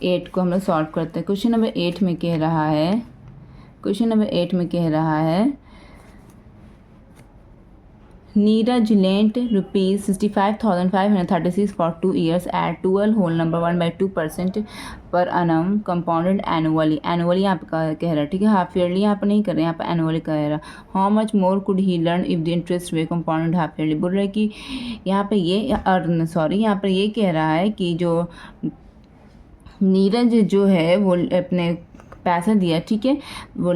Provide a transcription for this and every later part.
8 को हम लोग सॉल्व करते हैं। क्वेश्चन नंबर 8 में कह रहा है, क्वेश्चन नंबर 8 में कह रहा है Neeraj lent ₹65,536 for 2 years at 12 whole number 1/2% per annum compounded annually। Annually यहाँ पे कह रहा है, ठीक है, हाफ ईयरली यहाँ पे नहीं कर रहे हैं, यहाँ पे एनुअली कह रहा है। How much more could he learn if the interest way compounded half yearly. बोल रहे हैं कि यहाँ पे ये यहाँ पर ये कह रहा है कि जो नीरज जो है वो अपने पैसा दिया, ठीक है, वो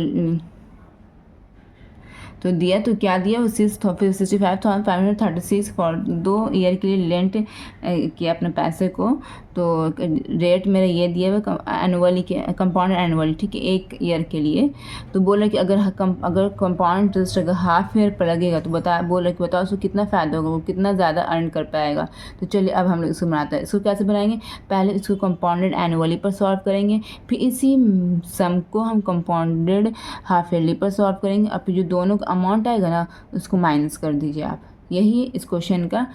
तो दिया, तो क्या दिया, वो 65,536 फॉर 2 ईयर के लिए लेंट किया अपने पैसे को। तो रेट मेरा ये दिया हुआ एनुअली के, कंपाउंड एनुअली, ठीक है, 1 ईयर के लिए। तो बोला कि अगर कंपाउंड इंटरेस्ट अगर हाफ ईयर पर लगेगा तो बोला कि बताओ उसको कितना फ़ायदा होगा, वो कितना ज़्यादा अर्न कर पाएगा। तो चलिए अब हम लोग इसको बनाते हैं। इसको कैसे बनाएंगे, पहले इसको कंपाउंडेड एनुअली पर सॉल्व करेंगे, फिर इसी सम को हम कंपाउंडेड हाफ ईयरली पर सॉल्व करेंगे। अब जो दोनों का अमाउंट आएगा ना उसको माइनस कर दीजिए आप। यही इस क्वेश्चन का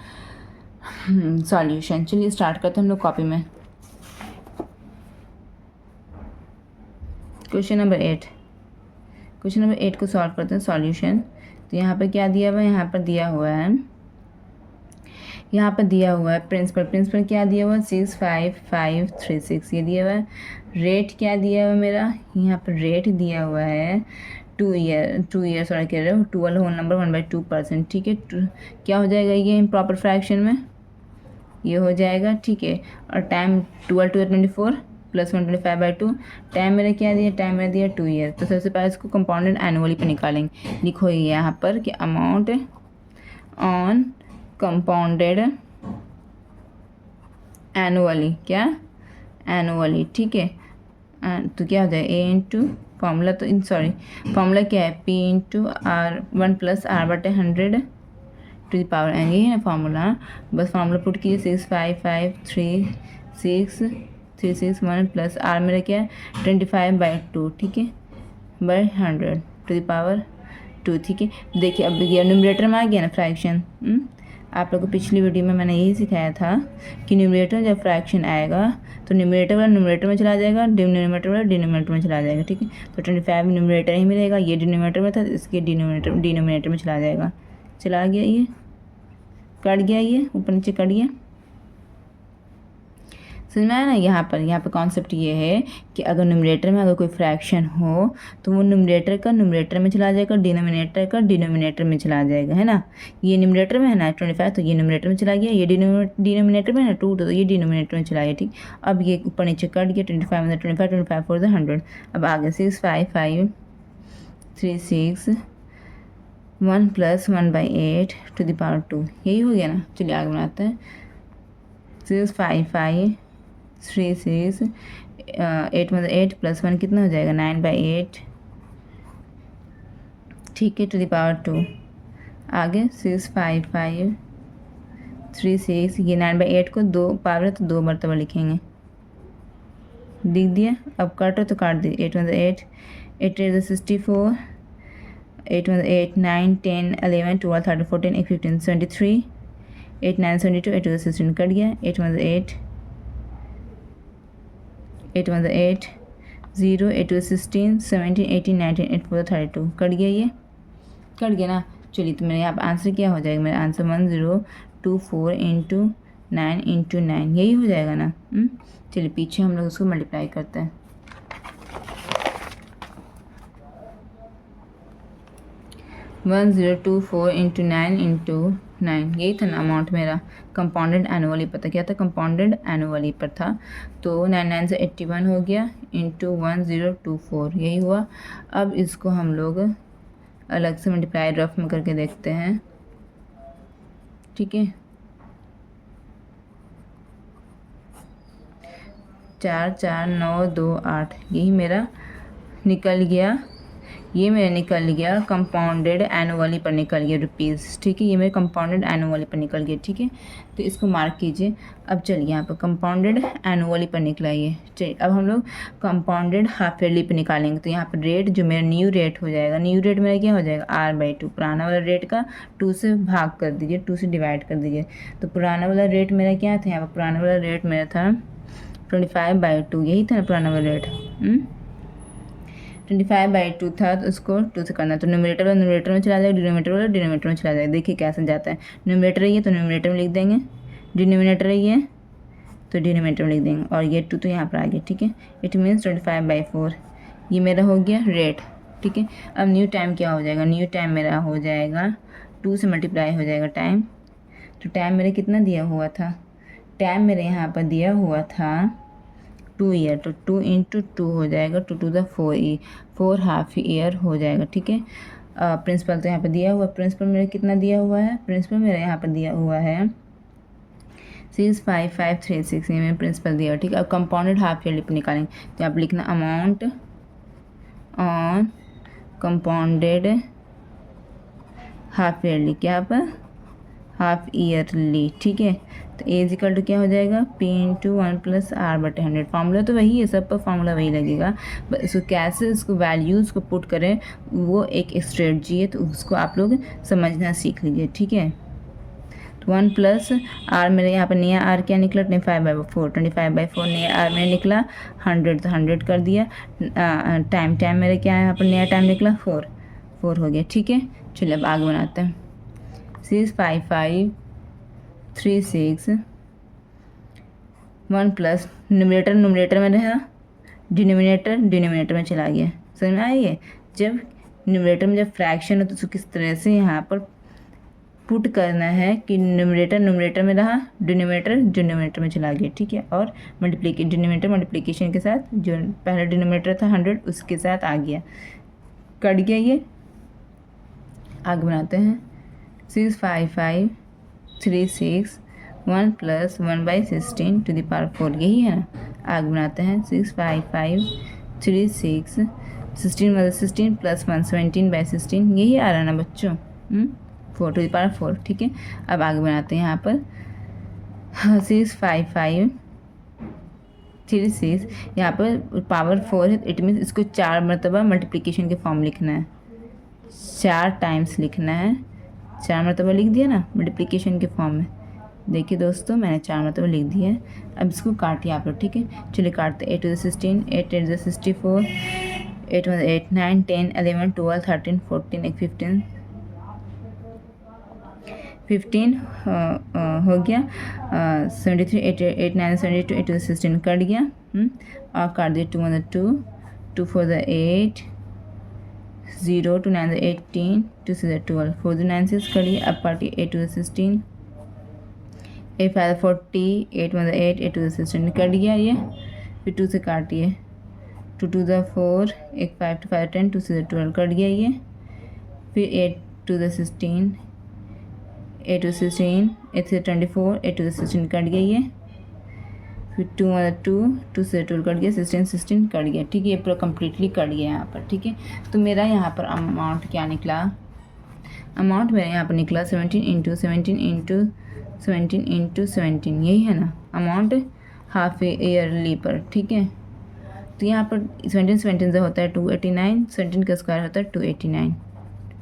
सॉल्यूशन। चलिए स्टार्ट करते हैं हम लोग कॉपी में। क्वेश्चन नंबर 8 को सॉल्व करते हैं सॉल्यूशन। तो यहाँ पर क्या दिया हुआ है, यहाँ पर दिया हुआ है प्रिंसिपल क्या दिया हुआ है 65536 ये दिया हुआ है। रेट क्या दिया हुआ है मेरा, यहाँ पर रेट दिया हुआ है 2 ईयर सॉरी कह रहे हो 12 होल नंबर 1/2%, ठीक है। क्या हो जाएगा ये इम्प्रॉपर फ्रैक्शन में, ये हो जाएगा, ठीक है। और टाइम 12 to 24 + 125/2, टाइम मेरा क्या दिया, टाइम मेरा दिया 2 ईयर। तो सबसे पहले इसको कंपाउंडेड एनुअली पे निकालेंगे। लिखो ये यहाँ पर कि अमाउंट ऑन कंपाउंडेड एनुअली, क्या एनुअली, ठीक है। तो क्या हो जाएगा ए इंटू फॉर्मूला, तो फॉर्मूला क्या है P into R 1 + R/100 to the power N, यही है ना फॉर्मूला। बस फॉर्मूला पुट कीजिए 65536 प्लस R मेरा क्या है 25/2, ठीक है, /100 टू द पावर 2, ठीक है। देखिए अब ये न्यूमरेटर में आ गया ना फ्रैक्शन। आप लोगों को पिछली वीडियो में मैंने यही सिखाया था कि न्यूमरेटर जब फ्रैक्शन आएगा तो न्यूमरेटर वाला न्यूमरेटर में चला जाएगा, डिनोमिनेटर वाला डिनोमिनेटर में चला जाएगा, ठीक है। तो 25 न्यूमरेटर ही में रहेगा, ये डिनोमिनेटर में था तो इसके डिनोमिनेटर में चला जाएगा। चला गया, ये कट गया, ये ऊपर नीचे कट गया, समझ में आया ना। यहाँ पर कॉन्सेप्ट ये है कि अगर न्यूमरेटर में अगर कोई फ्रैक्शन हो तो वो न्यूमरेटर का न्यूमरेटर में चला जाएगा, डिनोमिनेटर का डिनोमिनेटर में चला जाएगा, है ना। ये न्यूमरेटर में है ना 25, तो ये न्यूमरेटर में चला गया, ये डिनोमिनेटर में है ना 2, तो ये डिनोमिनेटर में चला गया, ठीक। अब ये ऊपर नीचे कट गया, 25 में 25 4 100। अब आगे 65536 1 + 1/8 टू द पावर 2, यही हो गया ना। चलिए आगे बनाते हैं। 65536 8 में 8 + 1 कितना हो जाएगा 9/8, ठीक है, टू द पावर 2। आगे 65536, ये 9/8 को 2 पावर है तो 2 मरतबा लिखेंगे, लिख दिया। अब काटो तो काट दिए, 8 में 8 8 64, 8 में 8 9 10 11 12 13 14 15 73, 8 9 72, 8 16 कट गया, 8 में 8 0 8 16 17 18 19 8 4 32 कट गया, ये कट गया ना। चलिए तो मेरे यहाँ पर आंसर क्या हो जाएगा, मेरा आंसर 1024 × 9 × 9 यही हो जाएगा ना। चलिए पीछे हम लोग उसको मल्टीप्लाई करते हैं। 1024 × 9 × 9 यही था ना अमाउंट मेरा। कंपाउंडेड एनुअली पर था, क्या था, कंपाउंडेड एनुअली पर था। तो 9 9 से 81 हो गया इंटू 1024 यही हुआ। अब इसको हम लोग अलग से मल्टीप्लाई रफ में करके देखते हैं, ठीक है। 4 4 9 2 8 यही मेरा निकल गया, ये मेरा निकल गया कंपाउंडेड एनुअली पर निकल गया रुपीज़, ठीक है। ये मेरे कंपाउंडेड एनुअली पर निकल गया, ठीक है। तो इसको मार्क कीजिए। अब चलिए यहाँ पर कंपाउंडेड एनुअली पर निकला ये। चलिए अब हम लोग कंपाउंडेड हाफ ईयरली पर निकालेंगे। तो यहाँ पर रेट जो मेरा न्यू रेट हो जाएगा, न्यू रेट मेरा क्या हो जाएगा R/2, पुराना वाला रेट का 2 से भाग कर दीजिए, 2 से डिवाइड कर दीजिए। तो पुराना वाला रेट मेरा क्या था, यहाँ पर पुराना वाला रेट मेरा था 25/2 यही था ना पुराना वाला रेट। 25/2 था तो उसको 2 से करना, तो न्यूमरेटर वाला न्यूमरेटर में चला जाएगा, डिनोमिनेटर वाला डिनोमिनेटर में चला जाएगा। देखिए कैसे जाता है, न्यूमरेटर है ये तो न्यूमरेटर में लिख देंगे, डिनोमिनेटर है ये तो डिनोमिनेटर में लिख देंगे, और ये 2 तो यहाँ पर आ गया। ठीक है, इट मीन्स 25/4 ये मेरा हो गया रेट। ठीक है, अब न्यू टाइम क्या हो जाएगा, न्यू टाइम मेरा हो जाएगा 2 से मल्टीप्लाई हो जाएगा टाइम। तो टाइम मेरे कितना दिया हुआ था, टाइम मेरे यहाँ पर दिया हुआ था 2 ईयर, तो 2 × 2 हो जाएगा, 2 to the 4 हाफ ईयर हो जाएगा। ठीक है, प्रिंसिपल तो यहाँ पर दिया हुआ, प्रिंसिपल मेरा कितना दिया हुआ है, प्रिंसिपल मेरा यहाँ पर दिया हुआ है 65536, ये मेरा प्रिंसिपल दिया। ठीक है, अब कंपाउंडेड हाफ ईयरली पर निकालेंगे, तो यहाँ पर लिखना amount on compounded half yearly, क्या पर हाफ ईयरली। ठीक है, तो ए इज इक्वल टू क्या हो जाएगा, P × 1 + R/100। फार्मूला तो वही है, सब पर फार्मूला वही लगेगा, बस इसको कैसे इसको वैल्यूज़ को पुट करें वो एक स्ट्रेटजी है, तो उसको आप लोग समझना सीख लीजिए। ठीक है, तो 1 + R मेरे यहाँ पर नया R क्या निकला 25/4, 25/4 नया R में निकला 100, तो 100 कर दिया। टाइम मेरे क्या है यहाँ पर नया टाइम निकला 4 हो गया। ठीक है, चलिए अब आगे बनाते हैं। 65536 1 + न्यूमरेटर में रहा, डिनोमिनेटर में चला गया। समझ में आई है, जब न्यूमरेटर में जब फ्रैक्शन हो तो उसको किस तरह से यहाँ पर पुट करना है कि न्यूमरेटर में रहा, डिनोमिनेटर में चला गया। ठीक है, और डिनोमिनेटर मल्टीप्लिकेशन के साथ जो पहला डिनोमिनेटर था 100 उसके साथ आ गया, कट गया ये। आगे बनाते हैं 65536 1 + 1/16 to the power 4, यही है ना। आगे बनाते हैं 65536 16 मतलब 16 + 1 17/16, यही आ रहा ना बच्चों, 4 to the power 4। ठीक है, अब आगे बनाते हैं यहाँ पर 65536 यहाँ पर पावर 4 है, इट मीन्स इसको 4 मरतबा मल्टीप्लिकेशन के फॉर्म लिखना है, 4 टाइम्स लिखना है। 4 मरतबा लिख दिया ना मल्टीप्लिकेशन के फॉर्म में। देखिए दोस्तों मैंने 4 मरतबा लिख दिया है, अब इसको काटिए आप लोग। ठीक है, चलिए काटते। 8 to the 16, 8 8 the 64, 8 1 8 9 10 11 12 13 14 एक 15 हो गया। 73 8 8 9 72, 8 to the 16 कट गया, और काट दिया। 2 1 2, 2 4 8, 0 2 9 18, 2 6 12, 4 9 6 करिए। अब काटिए 8 to the 16, 8 5 40, 8 1 8, 8 to the 16 cut गया ये। फिर 2 से काटिए, 2 2 4, 1 5 2 5 10, 2 6 12 कट गया ये। फिर 8 to the 16, 8 to 16, 8 से 24, 8 to the 16 कट गया ये। फिर 2 2, 2 से 12 कट गया, 16 कट गया। ठीक है, ये पूरा कम्प्लीटली कट गया यहाँ पर। ठीक है, तो मेरा यहाँ पर अमाउंट क्या निकला, अमाउंट मेरा यहाँ पर निकला 17 × 17 × 17 × 17, यही है ना अमाउंट हाफ ईयरली पर। ठीक है, तो यहाँ पर 17 से होता है 289, 17 का स्क्वायर होता है 289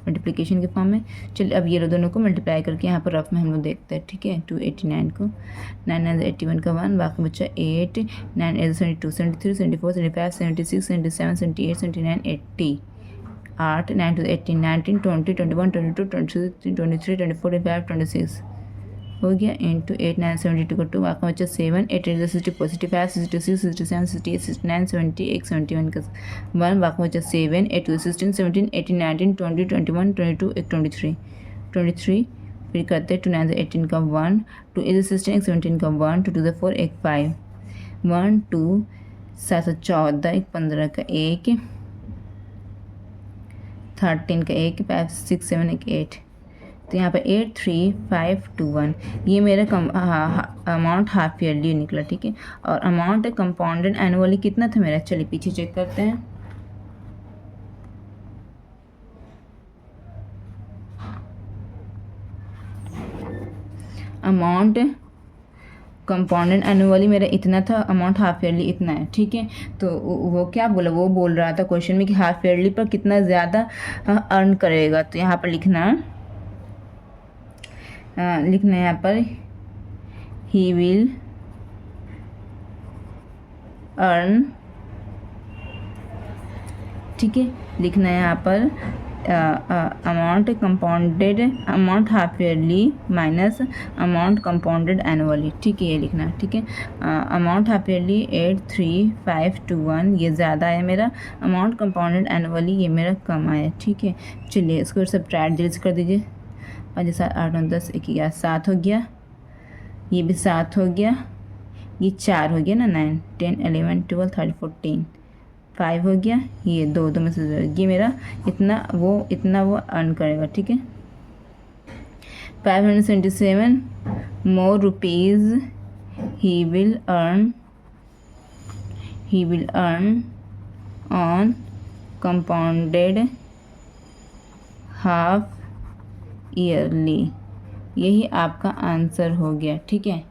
मल्टीप्लिकेशन के फॉर्म में। चलिए अब ये दोनों को मल्टीप्लाई करके यहाँ पर रफ में हम लोग देखते हैं। ठीक है, 289 को 9 9 81 का 1, बाकी बच्चा 8 9 8 72 73 74 75 76 77 78 79 80, 8 9 2 18 19 20 21 22 23 23 24 25 26 हो गया, इंटू 8 9 72 का 2, बाकी बच्चा 7 8 8 64 65 66 67 68 69 70 1 71 का 1, बाकी बच्चा 7 8 2 16 17 18 19 20 21 22 1 23 फिर करते 2 9 18 का 1, 2 8 16 1 17 का 1, 2 2 4 1 5 1 2 7 14 1 15 का 1 13 का 1 5 6 7 1 8, तो यहाँ पर 8 3 5 2 1 ये मेरा अमाउंट हाफ ईयरली निकला। ठीक है, और अमाउंट कंपाउंडेड एनुअली कितना था मेरा, चलिए पीछे चेक करते हैं। अमाउंट कंपाउंडेड एनुअली मेरा इतना था, अमाउंट हाफ ईयरली इतना है। ठीक है, तो वो क्या बोला, वो बोल रहा था क्वेश्चन में कि हाफ ईयरली पर कितना ज़्यादा अर्न करेगा, तो यहाँ पर लिखना यहाँ पर ही विल अर्न, ठीक है, लिखना है यहाँ पर amount compounded, amount half yearly minus amount compounded annually, ठीक है, ये लिखना है, ठीक है। अमाउंट हाफ ईयरली 83521 ये ज़्यादा है मेरा, अमाउंट कंपाउंडेड एनुअली ये मेरा कम आया, ठीक है। चलिए इसको सब्ट्रैक्ट जल्दी से कर दीजिए। 5 7 8 9 10 11 7 हो गया, ये भी 7 हो गया, ये 4 हो गया ना, 9 10 11 12 13 14 5 हो गया, ये दो में से ये मेरा इतना वो अर्न करेगा, ठीक है। 577 more rupees he will earn on compounded half yearly, यही आपका आंसर हो गया, ठीक है।